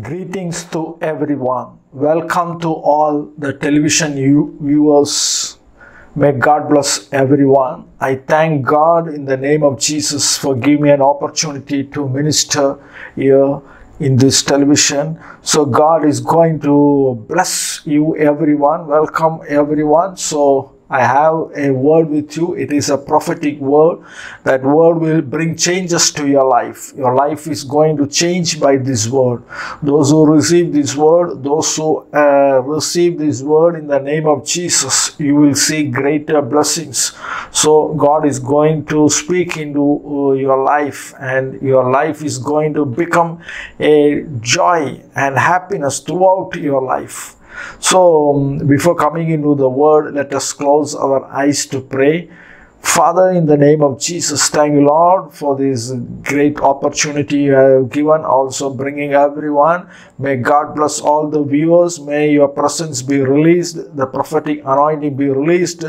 Greetings to everyone. Welcome to all the television viewers. May God bless everyone. I thank God in the name of Jesus for giving me an opportunity to minister here in this television. So God is going to bless you everyone. Welcome everyone. So I have a word with you. It is a prophetic word. That word will bring changes to your life. Your life is going to change by this word. Those who receive this word, those who receive this word in the name of Jesus, you will see greater blessings. So God is going to speak into your life, and your life is going to become a joy and happiness throughout your life. So, before coming into the word, let us close our eyes to pray. Father, in the name of Jesus, thank you, Lord, for this great opportunity you have given, also bringing everyone. May God bless all the viewers. May your presence be released, the prophetic anointing be released.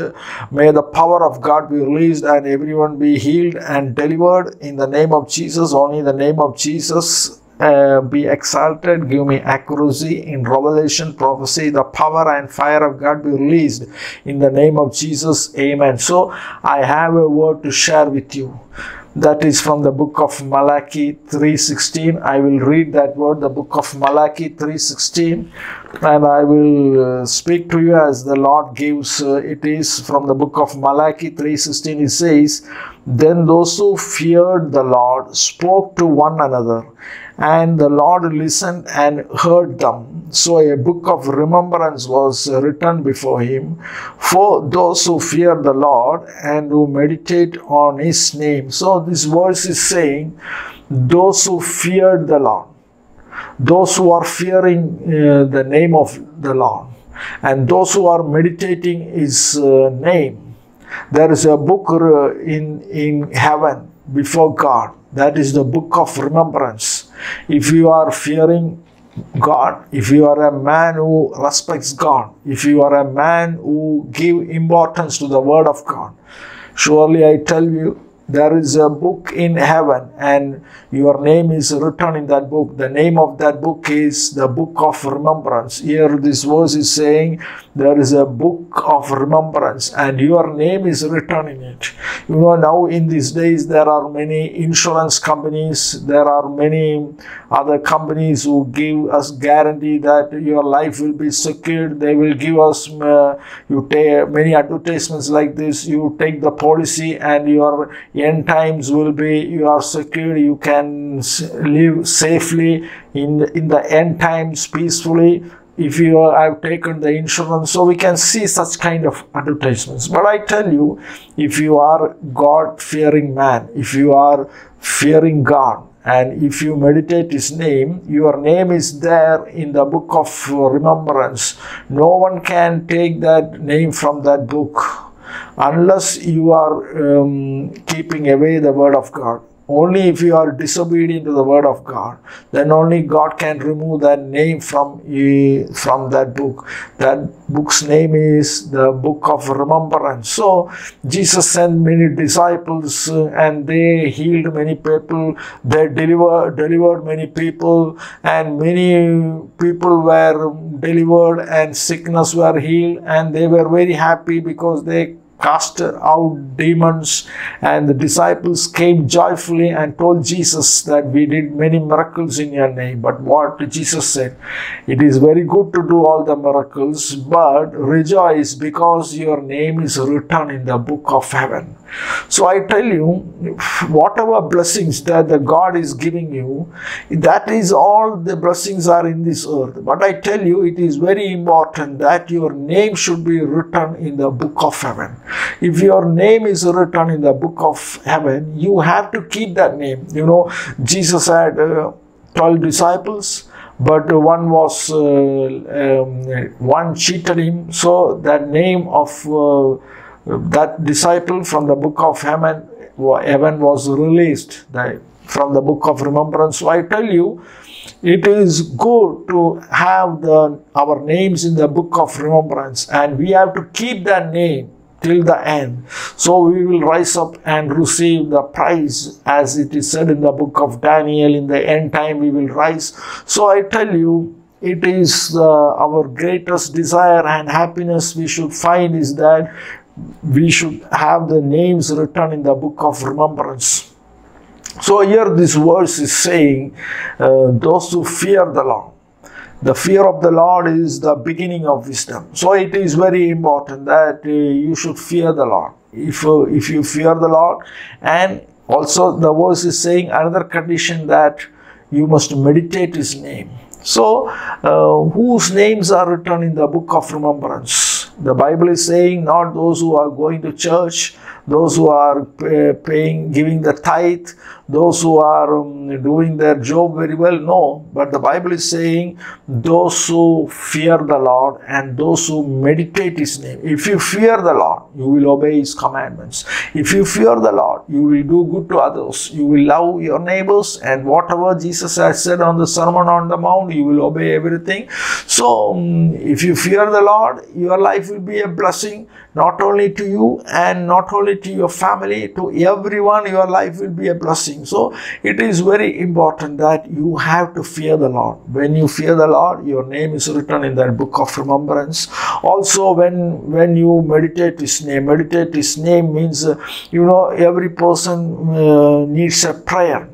May the power of God be released and everyone be healed and delivered. In the name of Jesus, only in the name of Jesus. Be exalted, give me accuracy in revelation, prophecy, the power and fire of God be released in the name of Jesus. Amen. So I have a word to share with you. That is from the book of Malachi 3:16. I will read that word, the book of Malachi 3:16, and I will speak to you as the Lord gives. It is from the book of Malachi 3:16. It says, "Then those who feared the Lord spoke to one another, and the Lord listened and heard them. So a book of remembrance was written before him for those who fear the Lord and who meditate on his name." So this verse is saying, those who feared the Lord, those who are fearing the name of the Lord, and those who are meditating his name. There is a book in heaven before God. That is the book of remembrance. If you are fearing God, if you are a man who respects God, if you are a man who gives importance to the word of God, surely I tell you, there is a book in heaven and your name is written in that book. The name of that book is the book of remembrance. Here this verse is saying there is a book of remembrance and your name is written in it. You know, now in these days there are many insurance companies, there are many other companies who give us guarantee that your life will be secured. They will give us, you take many advertisements like this, you take the policy and your end times will be, you are secure, you can live safely in the end times peacefully if you have taken the insurance. So we can see such kind of advertisements. But I tell you, if you are God-fearing man, if you are fearing God, and if you meditate his name, your name is there in the book of remembrance. No one can take that name from that book unless you are keeping away the word of God. Only if you are disobedient to the word of God, then only God can remove that name from that book. That book's name is the book of remembrance. So Jesus sent many disciples and they healed many people. They delivered many people, and many people were delivered and sickness were healed, and they were very happy because they cast out demons, and the disciples came joyfully and told Jesus that we did many miracles in your name. But what Jesus said, it is very good to do all the miracles, but rejoice because your name is written in the book of heaven. So I tell you, whatever blessings that the God is giving you, that is all the blessings are in this earth. But I tell you, it is very important that your name should be written in the book of heaven. If your name is written in the book of heaven, you have to keep that name. You know, Jesus had 12 disciples, but one cheated him. So that name of that disciple from the book of heaven was released from the book of remembrance. So I tell you, it is good to have our names in the book of remembrance, and we have to keep that name till the end. So we will rise up and receive the prize, as it is said in the book of Daniel. In the end time we will rise. So I tell you, it is our greatest desire and happiness we should find is that we should have the names written in the book of remembrance. So here this verse is saying, those who fear the Lord. The fear of the Lord is the beginning of wisdom. So it is very important that you should fear the Lord. If you fear the Lord, and also the verse is saying another condition, that you must meditate His name. So whose names are written in the book of remembrance? The Bible is saying not those who are going to church, those who are giving the tithe, those who are doing their job very well. No, but the Bible is saying those who fear the Lord and those who meditate His name. If you fear the Lord, you will obey His commandments. If you fear the Lord, you will do good to others. You will love your neighbors, and whatever Jesus has said on the Sermon on the Mount, you will obey everything. So if you fear the Lord, your life will be a blessing, not only to you and not only to your family, to everyone. Your life will be a blessing. So it is very important that you have to fear the Lord. When you fear the Lord, your name is written in that book of remembrance. Also, when you meditate His name means, every person needs a prayer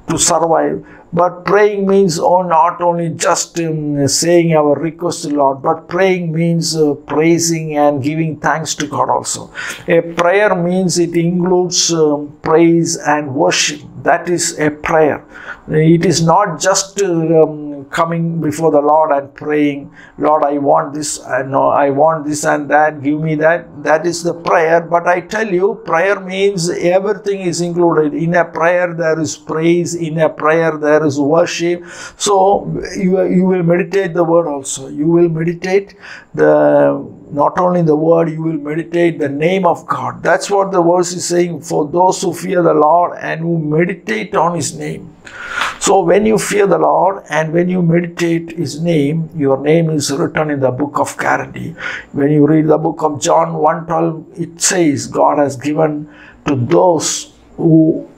to survive. But praying means not only just saying our request to the Lord, but praying means praising and giving thanks to God also. A prayer means it includes praise and worship. That is a prayer. It is not just coming before the Lord and praying, Lord, I want this, I want this and that, give me that. That is the prayer. But I tell you, prayer means everything is included. In a prayer there is praise, in a prayer there is worship. So you will meditate the word also. You will meditate not only the word, you will meditate the name of God. That's what the verse is saying, for those who fear the Lord and who meditate on His name. So when you fear the Lord and when you meditate His name, your name is written in the book of guarantee. When you read the book of John 1:12, it says God has given to those who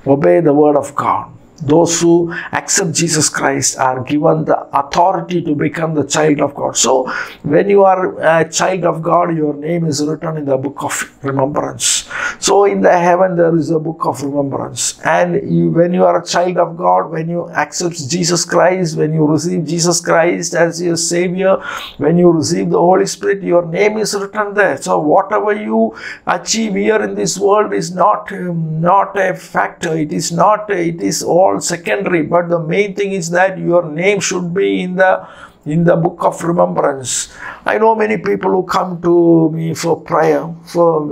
obey the word of God. Those who accept Jesus Christ are given the authority to become the child of God. So when you are a child of God, your name is written in the book of remembrance. So in the heaven there is a book of remembrance. And when you are a child of God, when you accept Jesus Christ, when you receive Jesus Christ as your Savior, when you receive the Holy Spirit, your name is written there. So whatever you achieve here in this world is not a factor. It is all secondary, but the main thing is that your name should be in the book of remembrance. I know many people who come to me for prayer,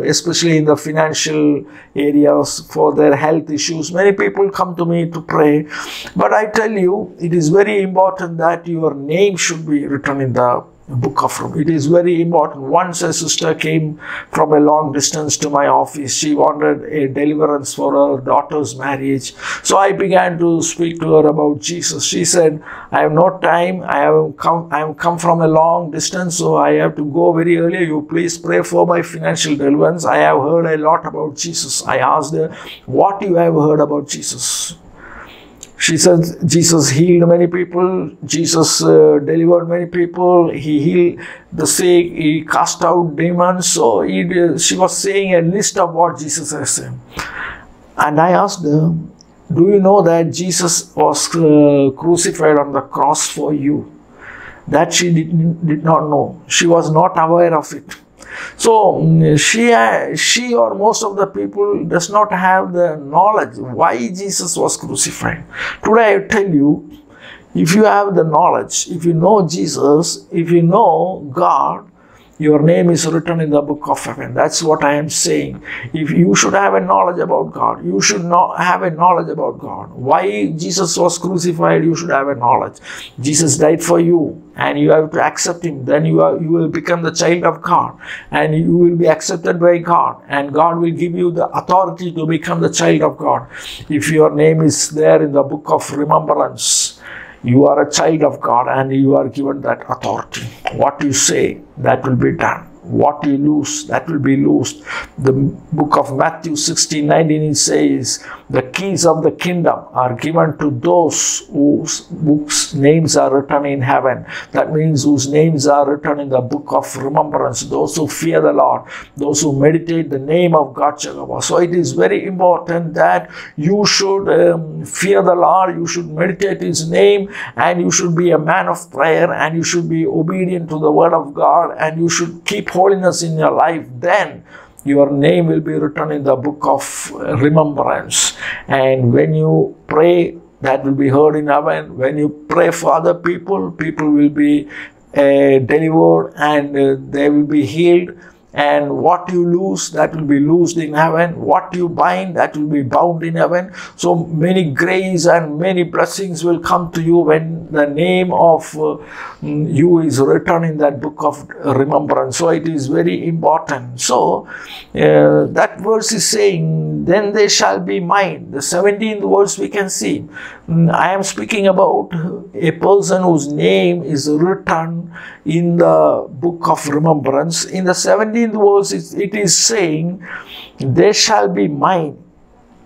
especially in the financial areas, for their health issues. Many people come to me to pray, but I tell you, it is very important that your name should be written in the book of Romans. It is very important. Once a sister came from a long distance to my office. She wanted a deliverance for her daughter's marriage. So I began to speak to her about Jesus. She said, I have no time. I have come from a long distance, so I have to go very early. You please pray for my financial deliverance. I have heard a lot about Jesus. I asked her, what you have heard about Jesus? She said, Jesus healed many people, Jesus delivered many people, He healed the sick, He cast out demons. So she was saying a list of what Jesus has said. And I asked her, do you know that Jesus was crucified on the cross for you? That she did not know. She was not aware of it. So she or most of the people does not have the knowledge why Jesus was crucified. Today I tell you, if you have the knowledge, if you know Jesus, if you know God, your name is written in the book of heaven. That's what I am saying. If you should have a knowledge about God, you should not have a knowledge about God. Why Jesus was crucified, you should have a knowledge. Jesus died for you and you have to accept Him. Then you will become the child of God and you will be accepted by God. And God will give you the authority to become the child of God. If your name is there in the book of remembrance, you are a child of God and you are given that authority. What you say, that will be done. What you lose, that will be loosed. The book of Matthew 16:19, it says, the keys of the kingdom are given to those whose books names are written in heaven. That means whose names are written in the book of remembrance. Those who fear the Lord, those who meditate the name of God Jehovah. So it is very important that you should fear the Lord, you should meditate His name, and you should be a man of prayer, and you should be obedient to the word of God, and you should keep holiness in your life. Then your name will be written in the book of remembrance. And when you pray, that will be heard in heaven. When you pray for other people, people will be delivered, and they will be healed. And what you lose, that will be loosed in heaven. What you bind, that will be bound in heaven. So many grace and many blessings will come to you when the name of you is written in that book of remembrance. So it is very important. So that verse is saying, then they shall be mine. The 17th verse we can see. I am speaking about a person whose name is written in the book of remembrance. In the 17th verse, it is saying, they shall be mine.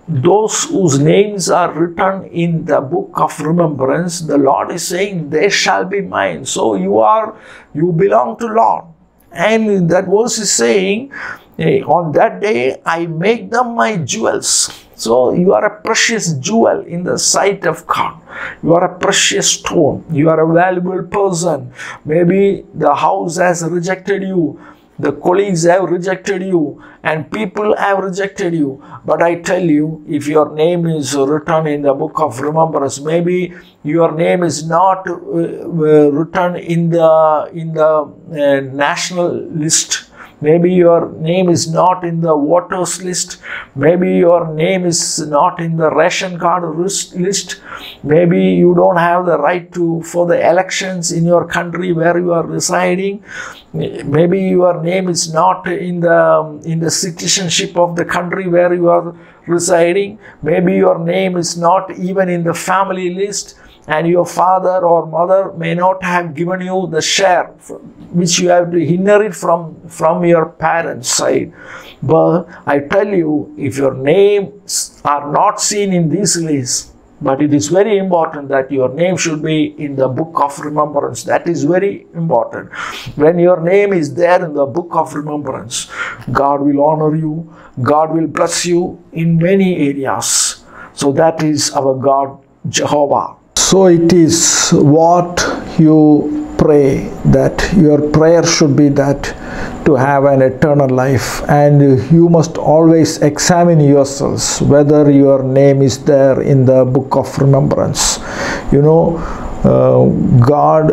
Those whose names are written in the book of remembrance, the Lord is saying, they shall be mine. So you belong to Lord. And that verse is saying, on that day, I make them my jewels. So you are a precious jewel in the sight of God. You are a precious stone. You are a valuable person. Maybe the house has rejected you. The colleagues have rejected you, and people have rejected you. But I tell you, if your name is written in the book of remembrance, maybe your name is not written in the national list. Maybe your name is not in the voters list. Maybe your name is not in the ration card list. Maybe you don't have the right for the elections in your country where you are residing. Maybe your name is not in the citizenship of the country where you are residing. Maybe your name is not even in the family list, and your father or mother may not have given you the share which you have to inherit from your parents' side. But I tell you, if your names are not seen in this list, but it is very important that your name should be in the book of remembrance. That is very important. When your name is there in the book of remembrance, God will honor you. God will bless you in many areas. So that is our God, Jehovah. So it is what you pray, that your prayer should be that to have an eternal life, and you must always examine yourselves whether your name is there in the book of remembrance. You know, God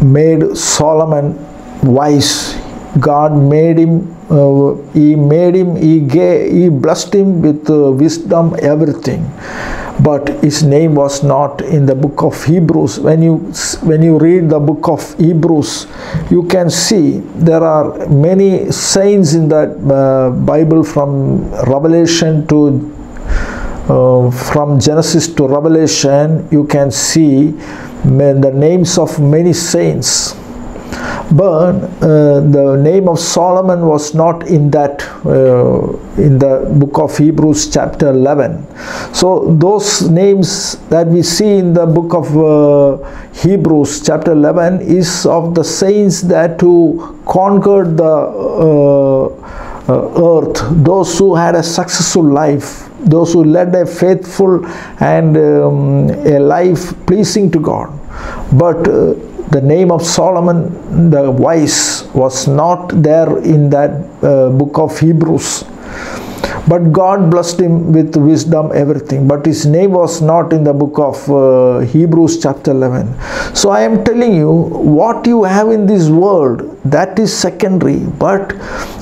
made Solomon wise. God made him, he blessed him with wisdom, everything. But his name was not in the book of Hebrews. When you read the book of Hebrews, you can see there are many saints in that Bible, from Revelation to from Genesis to Revelation. You can see the names of many saints. But the name of Solomon was not in that in the book of Hebrews chapter 11. So those names that we see in the book of Hebrews chapter 11 is of the saints that who conquered the earth, those who had a successful life, those who led a faithful and a life pleasing to God. But the name of Solomon the wise was not there in that book of Hebrews. But God blessed him with wisdom, everything. But his name was not in the book of Hebrews chapter 11. So I am telling you, what you have in this world, that is secondary. But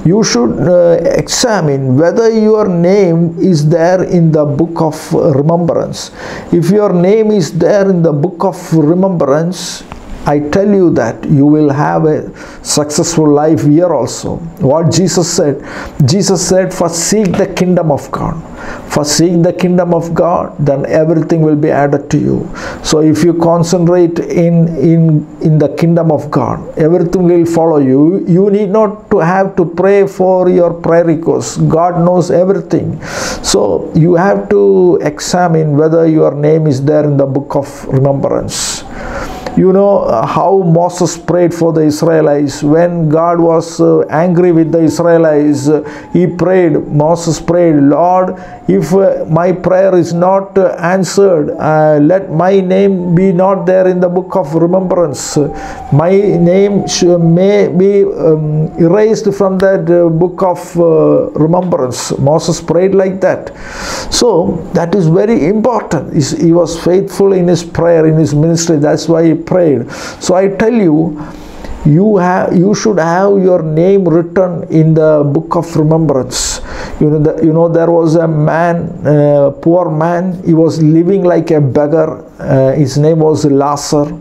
you should examine whether your name is there in the book of remembrance. If your name is there in the book of remembrance, I tell you that you will have a successful life here also. What Jesus said? Jesus said, first seek the kingdom of God. First seek the kingdom of God, then everything will be added to you. So if you concentrate in the kingdom of God, everything will follow you. You need not to have to pray for your prayer requests. God knows everything. So you have to examine whether your name is there in the book of remembrance. You know how Moses prayed for the Israelites. When God was angry with the Israelites, he prayed, Moses prayed, Lord, if my prayer is not answered, let my name be not there in the book of remembrance. My name may be erased from that book of remembrance. Moses prayed like that. So that is very important. He was faithful in his prayer, in his ministry. That's why he prayed. So I tell you, you should have your name written in the book of remembrance. There was a man, poor man. He was living like a beggar. His name was Lazarus.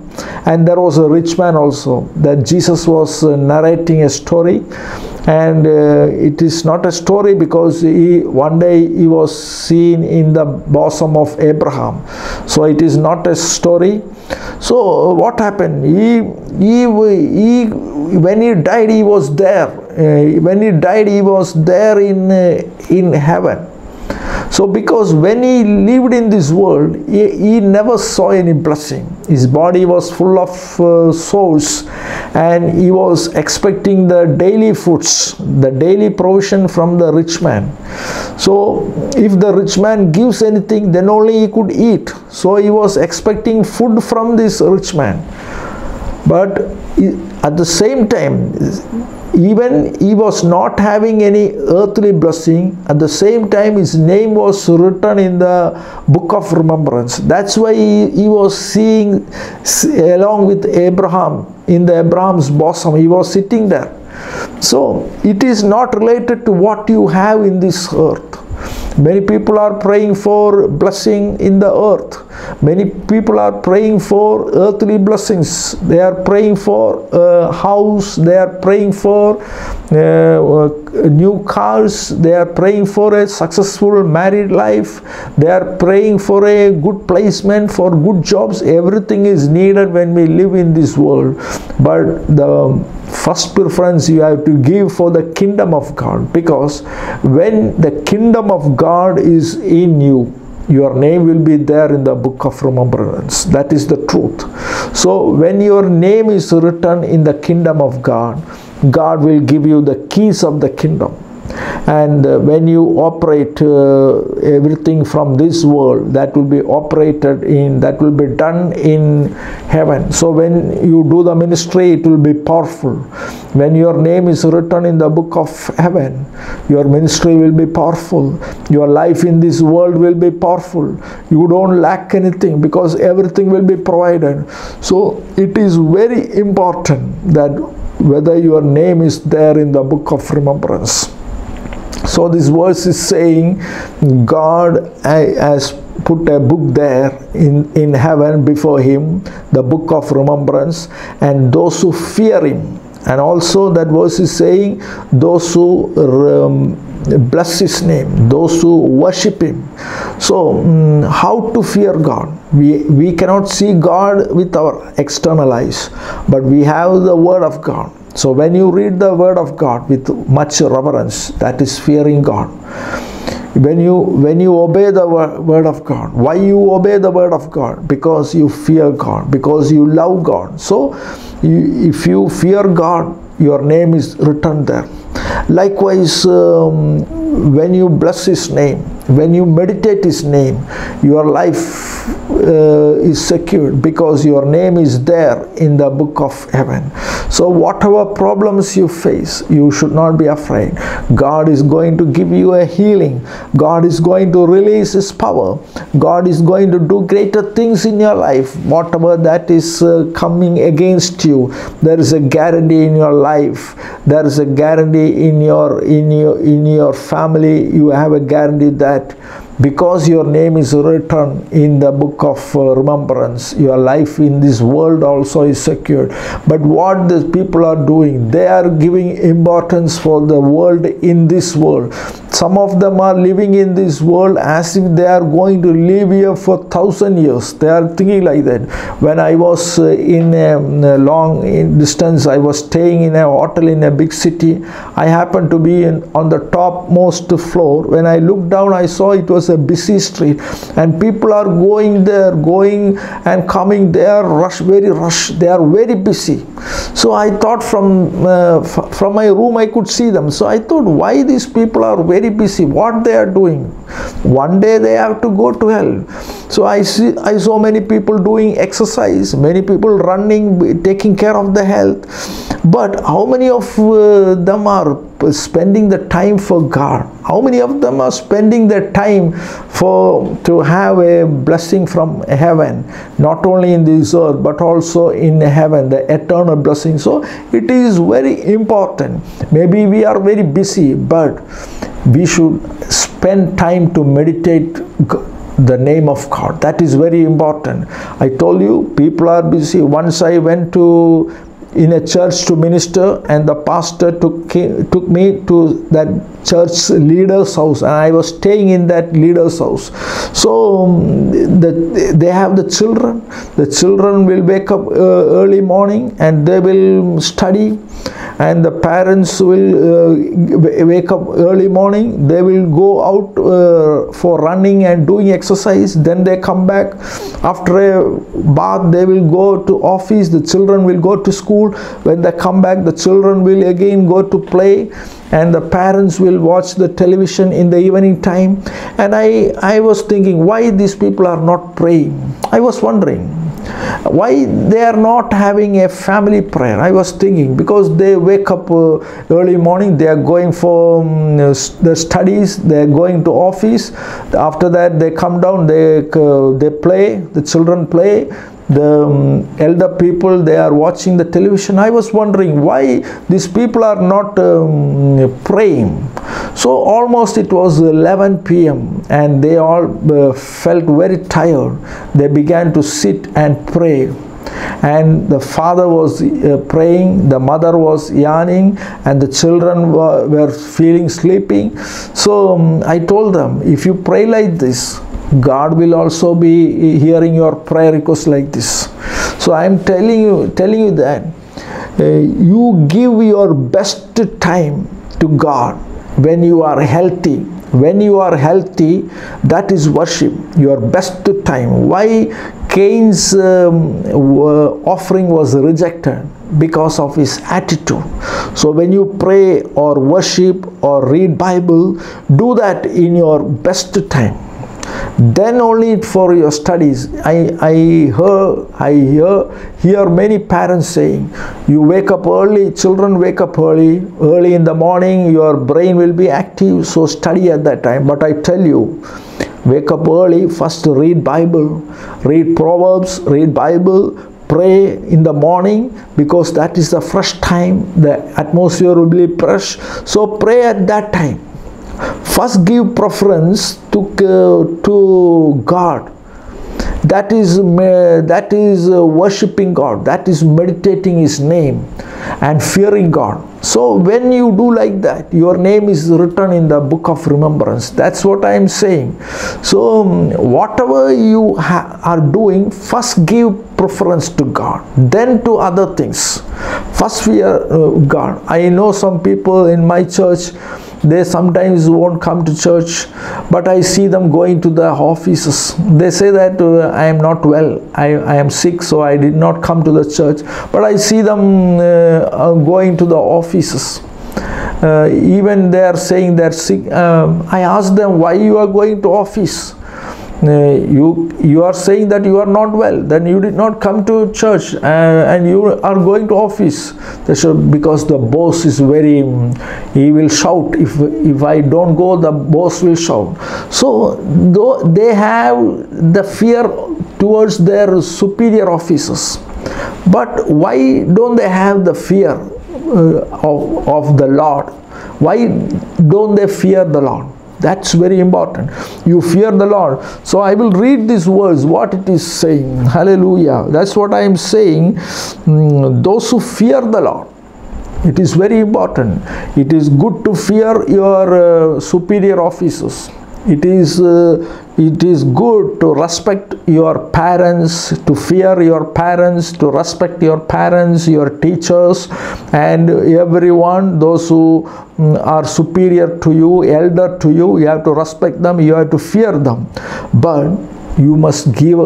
And there was a rich man also. That Jesus was narrating a story. And it is not a story because one day he was seen in the bosom of Abraham. So it is not a story. So what happened? When he died, he was there. When he died, he was there in heaven. So because when he lived in this world, he never saw any blessing. His body was full of sores, and he was expecting the daily foods, the daily provision from the rich man. So if the rich man gives anything, then only he could eat. So he was expecting food from this rich man. But at the same time, even he was not having any earthly blessing, at the same time his name was written in the book of remembrance. That's why he was seeing along with Abraham in the Abraham's bosom. He was sitting there. So it is not related to what you have in this earth. Many people are praying for blessing in the earth. Many people are praying for earthly blessings. They are praying for a house. They are praying for new cars. They are praying for a successful married life. They are praying for a good placement, for good jobs. Everything is needed when we live in this world. But the first preference you have to give for the kingdom of God, because when the kingdom of God is in you, your name will be there in the book of remembrance. That is the truth. So when your name is written in the kingdom of God, God will give you the keys of the kingdom. And when you operate everything from this world, that will be operated in, that will be done in heaven. So when you do the ministry, it will be powerful. When your name is written in the book of heaven, your ministry will be powerful. Your life in this world will be powerful. You don't lack anything because everything will be provided. So it is very important that whether your name is there in the book of remembrance. So this verse is saying God has put a book there in heaven before him, the book of remembrance, and those who fear him. And also that verse is saying those who bless his name, those who worship him. So how to fear God? We cannot see God with our external eyes, but we have the word of God. So when you read the word of God with much reverence, that is fearing God. When you obey the word of God, why you obey the word of God? Because you fear God, because you love God. So if you fear God, your name is written there. Likewise, when you bless his name, when you meditate his name, your life is secured because your name is there in the book of heaven. So whatever problems you face, you should not be afraid. God is going to give you a healing. God is going to release his power. God is going to do greater things in your life. Whatever that is coming against you, there is a guarantee in your life. There is a guarantee in your family. You have a guarantee that because your name is written in the book of remembrance, your life in this world also is secured. But what the people are doing, they are giving importance for the world in this world. Some of them are living in this world as if they are going to live here for 1,000 years. They are thinking like that. When I was in a long distance, I was staying in a hotel in a big city. I happened to be on the topmost floor. When I looked down, I saw it was a busy street, and people are going there, going and coming there, very rush. They are very busy. So I thought from my room I could see them. So I thought, why these people are very busy? What they are doing? One day they have to go to hell. So I saw many people doing exercise, many people running, taking care of the health. But how many of them are spending the time for God? How many of them are spending their time to have a blessing from heaven, not only in this earth but also in heaven, the eternal blessing? So it is very important. Maybe we are very busy, but we should spend time to meditate the name of God. That is very important. I told you, people are busy. Once I went in a church to minister, and the pastor took me to that church leader's house, and I was staying in that leader's house. So they have the children will wake up early morning and they will study, and the parents will wake up early morning, they will go out for running and doing exercise, then they come back. After a bath, they will go to office, the children will go to school. When they come back, the children will again go to play, and the parents will watch the television in the evening time. And I was thinking, why these people are not praying? I was wondering why they are not having a family prayer. I was thinking, because they wake up early morning, they are going for their studies, they are going to office. After that they come down, they play, the children play, the elder people, they are watching the television. I was wondering why these people are not praying. So almost it was 11 p.m. and they all felt very tired. They began to sit and pray. And the father was praying, the mother was yawning, and the children were feeling sleeping. So I told them, if you pray like this, God will also be hearing your prayer requests like this. So I am telling you that you give your best time to God when you are healthy. When you are healthy, that is worship, your best time. Why Cain's offering was rejected? Because of his attitude. So when you pray or worship or read Bible, do that in your best time. Then only for your studies. I hear many parents saying, you wake up early, children wake up early in the morning, your brain will be active, so study at that time. But I tell you, wake up early, first read Bible, read Proverbs, read Bible, pray in the morning, because that is the fresh time, the atmosphere will be fresh. So pray at that time. First give preference to God. That is worshipping God. That is meditating His name and fearing God. So when you do like that, your name is written in the book of remembrance. That's what I am saying. So whatever you are doing, first give preference to God, then to other things. First fear God. I know some people in my church, they sometimes won't come to church, but I see them going to the offices. They say that I am not well, I am sick, so I did not come to the church. But I see them going to the offices. Even they are saying they are sick. I ask them, why you are going to office? You are saying that you are not well, then you did not come to church and you are going to office. They said, because the boss is he will shout. If I don't go, the boss will shout. So though they have the fear towards their superior officers, but why don't they have the fear of the Lord? Why don't they fear the Lord? That's very important. You fear the Lord. So I will read this verse, what it is saying. Hallelujah. That's what I am saying. Those who fear the Lord. It is very important. It is good to fear your superior officers. It is good to respect your parents, to fear your parents, to respect your parents, your teachers, and everyone, those who are superior to you, elder to you. You have to respect them, you have to fear them. But you must give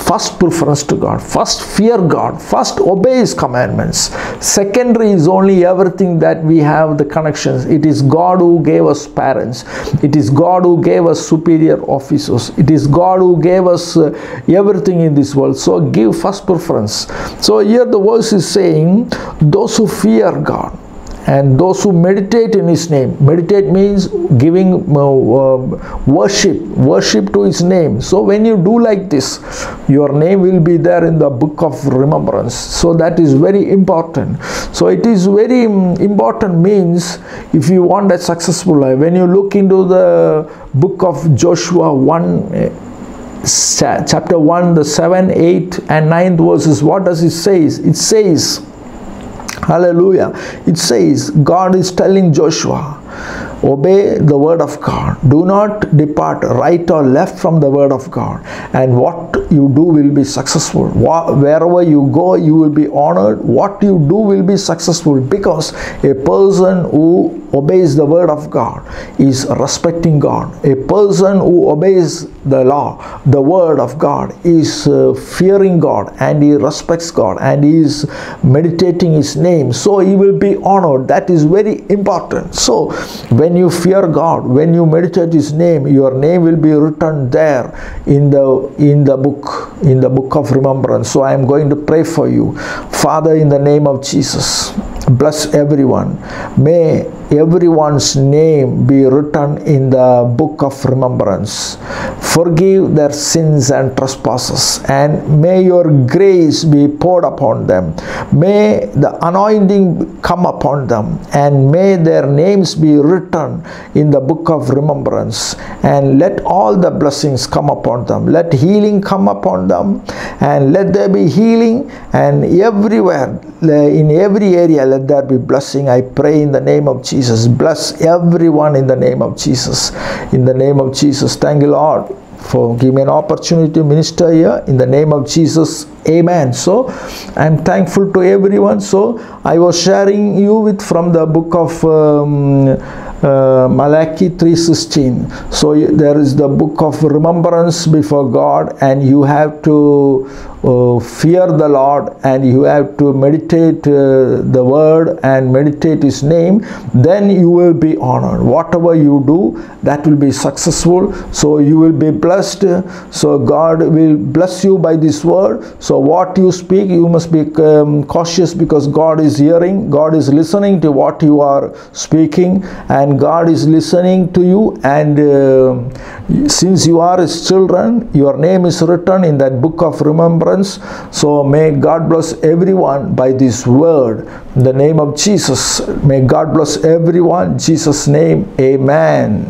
first preference to God. First fear God. First obey His commandments. Secondary is only everything that we have the connections. It is God who gave us parents. It is God who gave us superior officers. It is God who gave us everything in this world. So give first preference. So here the verse is saying, those who fear God and those who meditate in His name. Meditate means giving worship to His name. So when you do like this, your name will be there in the book of remembrance. So that is very important. So it is very important means if you want a successful life. When you look into the book of Joshua 1, chapter 1, the 7, 8 and 9 verses, what does it say? It says, hallelujah, it says, God is telling Joshua, obey the word of God. Do not depart right or left from the word of God. And what you do will be successful. Wherever you go, you will be honored. What you do will be successful, because a person who obeys the word of God is respecting God. A person who obeys the law, the word of God, is fearing God, and he respects God, and he is meditating His name. So he will be honored. That is very important. So when you fear God, when you meditate His name, your name will be written there in the book of remembrance. So I am going to pray for you. Father, in the name of Jesus, bless everyone. May everyone's name be written in the book of remembrance. Forgive their sins and trespasses, and may your grace be poured upon them. May the anointing come upon them, and may their names be written in the book of remembrance. And let all the blessings come upon them. Let healing come upon them, and let there be healing, and everywhere, in every area, let there be blessing. I pray in the name of Jesus. Bless everyone in the name of Jesus. In the name of Jesus. Thank you, Lord, for giving me an opportunity to minister here. In the name of Jesus, amen. So I am thankful to everyone. So I was sharing you with from the book of Malachi 3:16. So there is the book of remembrance before God, and you have to fear the Lord, and you have to meditate the word and meditate His name. Then you will be honored. Whatever you do, that will be successful. So you will be blessed. So God will bless you by this word. So what you speak, you must be cautious, because God is hearing, God is listening to what you are speaking, and God is listening to you. And since you are His children, your name is written in that book of remembrance. So may God bless everyone by this word. In the name of Jesus, may God bless everyone. In Jesus' name, amen.